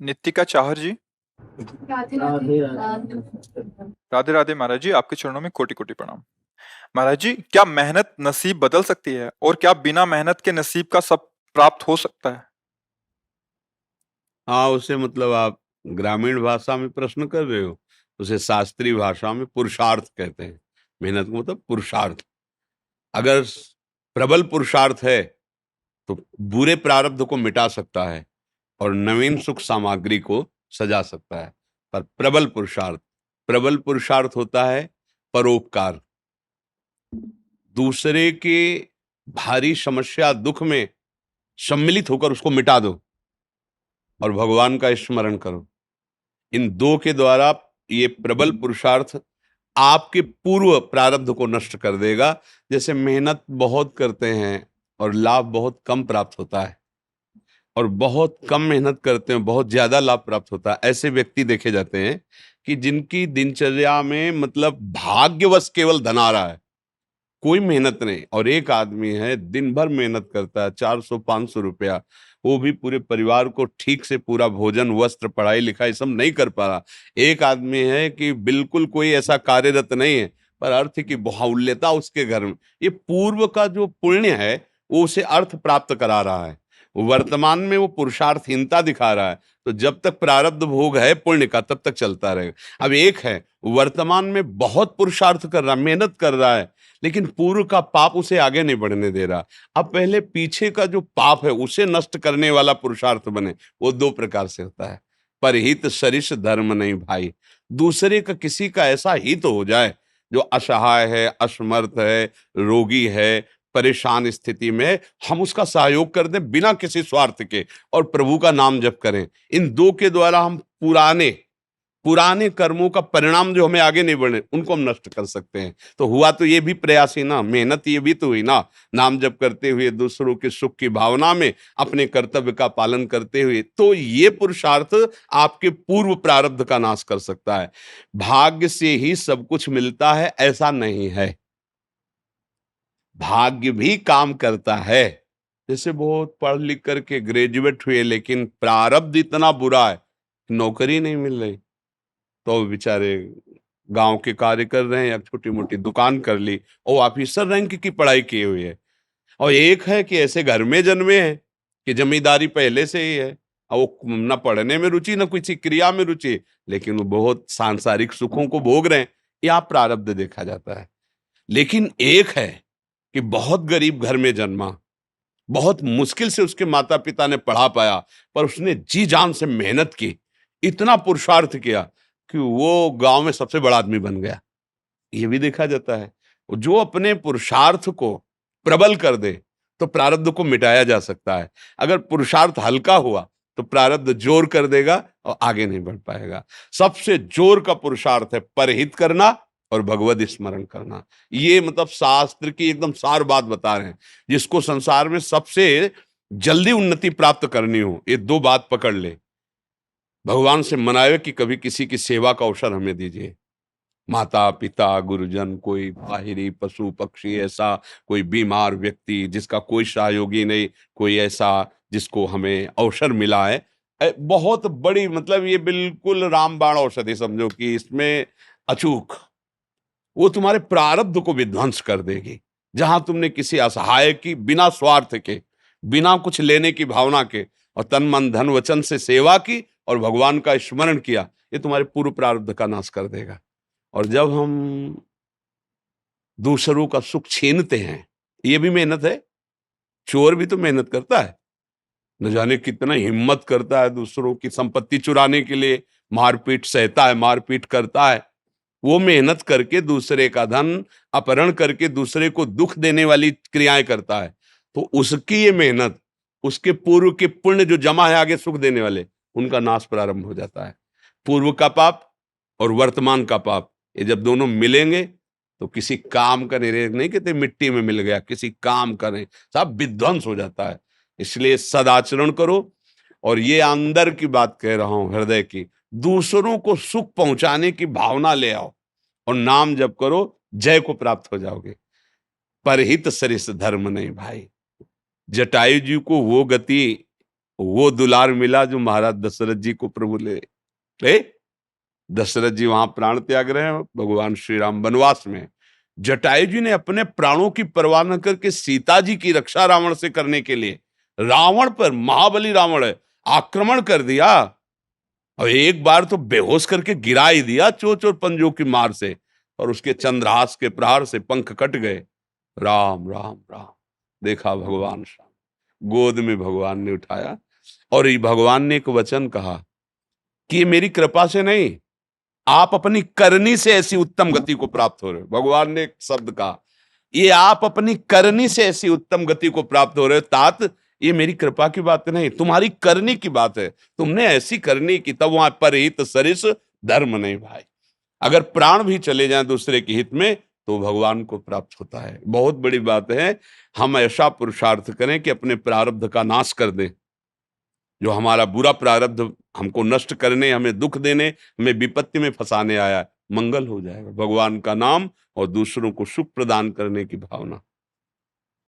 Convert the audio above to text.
नित्तिका चाहर जी। राधे राधे राधे। राधे राधे महाराज जी, आपके चरणों में कोटि कोटि प्रणाम। महाराज जी, क्या मेहनत नसीब बदल सकती है और क्या बिना मेहनत के नसीब का सब प्राप्त हो सकता है? हाँ, उसे मतलब आप ग्रामीण भाषा में प्रश्न कर रहे हो। उसे शास्त्रीय भाषा में पुरुषार्थ कहते हैं। मेहनत का मतलब पुरुषार्थ। अगर प्रबल पुरुषार्थ है तो बुरे प्रारब्ध को मिटा सकता है और नवीन सुख सामग्री को सजा सकता है। पर प्रबल पुरुषार्थ होता है परोपकार। दूसरे के भारी समस्या दुख में सम्मिलित होकर उसको मिटा दो और भगवान का स्मरण करो। इन दो के द्वारा ये प्रबल पुरुषार्थ आपके पूर्व प्रारब्ध को नष्ट कर देगा। जैसे मेहनत बहुत करते हैं और लाभ बहुत कम प्राप्त होता है, और बहुत कम मेहनत करते हैं बहुत ज्यादा लाभ प्राप्त होता है। ऐसे व्यक्ति देखे जाते हैं कि जिनकी दिनचर्या में मतलब भाग्यवश केवल धन आ रहा है, कोई मेहनत नहीं। और एक आदमी है दिन भर मेहनत करता है, 400-500 रुपया, वो भी पूरे परिवार को ठीक से पूरा भोजन वस्त्र पढ़ाई लिखाई सब नहीं कर पा रहा। एक आदमी है कि बिल्कुल कोई ऐसा कार्यरत नहीं है, पर अर्थ की बाहुल्यता उसके घर में। ये पूर्व का जो पुण्य है वो उसे अर्थ प्राप्त करा रहा है, वर्तमान में वो पुरुषार्थहीनता दिखा रहा है। तो जब तक प्रारब्ध भोग है पुण्य का तब तक चलता रहेगा। अब एक है वर्तमान में बहुत पुरुषार्थ कर रहा, मेहनत कर रहा है, लेकिन पूर्व का पाप उसे आगे नहीं बढ़ने दे रहा। अब पहले पीछे का जो पाप है उसे नष्ट करने वाला पुरुषार्थ बने। वो दो प्रकार से होता है। परहित सरिष धर्म नहीं भाई। दूसरे का किसी का ऐसा हित हो जाए जो असहाय है, असमर्थ है, रोगी है, परेशान स्थिति में, हम उसका सहयोग कर दें बिना किसी स्वार्थ के और प्रभु का नाम जप करें। इन दो के द्वारा हम पुराने पुराने कर्मों का परिणाम जो हमें आगे नहीं बढ़े उनको हम नष्ट कर सकते हैं। तो हुआ तो ये भी प्रयास ही ना, मेहनत ये भी तो हुई ना। नाम जप करते हुए दूसरों के सुख की भावना में अपने कर्तव्य का पालन करते हुए, तो ये पुरुषार्थ आपके पूर्व प्रारब्ध का नाश कर सकता है। भाग्य से ही सब कुछ मिलता है ऐसा नहीं है, भाग्य भी काम करता है। जैसे बहुत पढ़ लिख करके ग्रेजुएट हुए लेकिन प्रारब्ध इतना बुरा है, नौकरी नहीं मिल रही, तो बेचारे गांव के कार्य कर रहे हैं या छोटी मोटी दुकान कर ली और ऑफिसर रैंक की पढ़ाई किए हुए है। और एक है कि ऐसे घर में जन्मे हैं कि जमींदारी पहले से ही है, और वो न पढ़ने में रुचि न किसी क्रिया में रुचि, लेकिन वो बहुत सांसारिक सुखों को भोग रहे हैं। यहाँ प्रारब्ध देखा जाता है। लेकिन एक है कि बहुत गरीब घर में जन्मा, बहुत मुश्किल से उसके माता पिता ने पढ़ा पाया, पर उसने जी जान से मेहनत की, इतना पुरुषार्थ किया कि वो गांव में सबसे बड़ा आदमी बन गया। ये भी देखा जाता है। जो अपने पुरुषार्थ को प्रबल कर दे तो प्रारब्ध को मिटाया जा सकता है। अगर पुरुषार्थ हल्का हुआ तो प्रारब्ध जोर कर देगा और आगे नहीं बढ़ पाएगा। सबसे जोर का पुरुषार्थ है परहित करना और भगवत स्मरण करना। ये मतलब शास्त्र की एकदम सार बात बता रहे हैं। जिसको संसार में सबसे जल्दी उन्नति प्राप्त करनी हो, ये दो बात पकड़ ले। भगवान से मनावे कि कभी किसी की सेवा का अवसर हमें दीजिए। माता पिता गुरुजन, कोई बाहरी पशु पक्षी, ऐसा कोई बीमार व्यक्ति जिसका कोई सहयोगी नहीं, कोई ऐसा जिसको हमें अवसर मिला है। बहुत बड़ी मतलब ये बिल्कुल रामबाण औषधि समझो कि इसमें अचूक वो तुम्हारे प्रारब्ध को विध्वंस कर देगी। जहां तुमने किसी असहाय की बिना स्वार्थ के, बिना कुछ लेने की भावना के और तन मन धन वचन से सेवा की और भगवान का स्मरण किया, ये तुम्हारे पूर्व प्रारब्ध का नाश कर देगा। और जब हम दूसरों का सुख छीनते हैं, ये भी मेहनत है। चोर भी तो मेहनत करता है, न जाने कितना हिम्मत करता है दूसरों की संपत्ति चुराने के लिए, मारपीट सहता है, मारपीट करता है। वो मेहनत करके दूसरे का धन अपहरण करके दूसरे को दुख देने वाली क्रियाएं करता है। तो उसकी ये मेहनत, उसके पूर्व के पुण्य जो जमा है आगे सुख देने वाले, उनका नाश प्रारंभ हो जाता है। पूर्व का पाप और वर्तमान का पाप, ये जब दोनों मिलेंगे तो किसी काम का नहीं कहते मिट्टी में मिल गया, किसी काम का नहीं, सब विध्वंस हो जाता है। इसलिए सदाचरण करो। और ये अंदर की बात कह रहा हूं, हृदय की, दूसरों को सुख पहुंचाने की भावना ले आओ और नाम जप करो, जय को प्राप्त हो जाओगे। परहित सरिस धर्म नहीं भाई। जटायु जी को वो गति वो दुलार मिला जो महाराज दशरथ जी को प्रभु ले। दशरथ जी वहां प्राण त्याग रहे हैं, भगवान श्री राम वनवास में। जटायु जी ने अपने प्राणों की परवाह न करके सीता जी की रक्षा रावण से करने के लिए रावण पर, महाबली रावण है, आक्रमण कर दिया और एक बार तो बेहोश करके गिरा ही दिया चोंच और पंजों की मार से, और उसके चंद्रहास के प्रहार से पंख कट गए। राम राम राम। देखा भगवान श्याम, गोद में भगवान ने उठाया और ये भगवान ने एक वचन कहा कि ये मेरी कृपा से नहीं, आप अपनी करनी से ऐसी उत्तम गति को प्राप्त हो रहे हो। भगवान ने एक शब्द कहा, ये आप अपनी करनी से ऐसी उत्तम गति को प्राप्त हो रहे हो। तात, ये मेरी कृपा की बात नहीं, तुम्हारी करनी की बात है। तुमने ऐसी करनी की, तब वहां परहित सरिस धर्म नहीं भाई। अगर प्राण भी चले जाएं दूसरे के हित में तो भगवान को प्राप्त होता है। बहुत बड़ी बात है, हम ऐसा पुरुषार्थ करें कि अपने प्रारब्ध का नाश कर दें। जो हमारा बुरा प्रारब्ध हमको नष्ट करने, हमें दुख देने, हमें विपत्ति में फंसाने आया, मंगल हो जाएगा। भगवान का नाम और दूसरों को सुख प्रदान करने की भावना।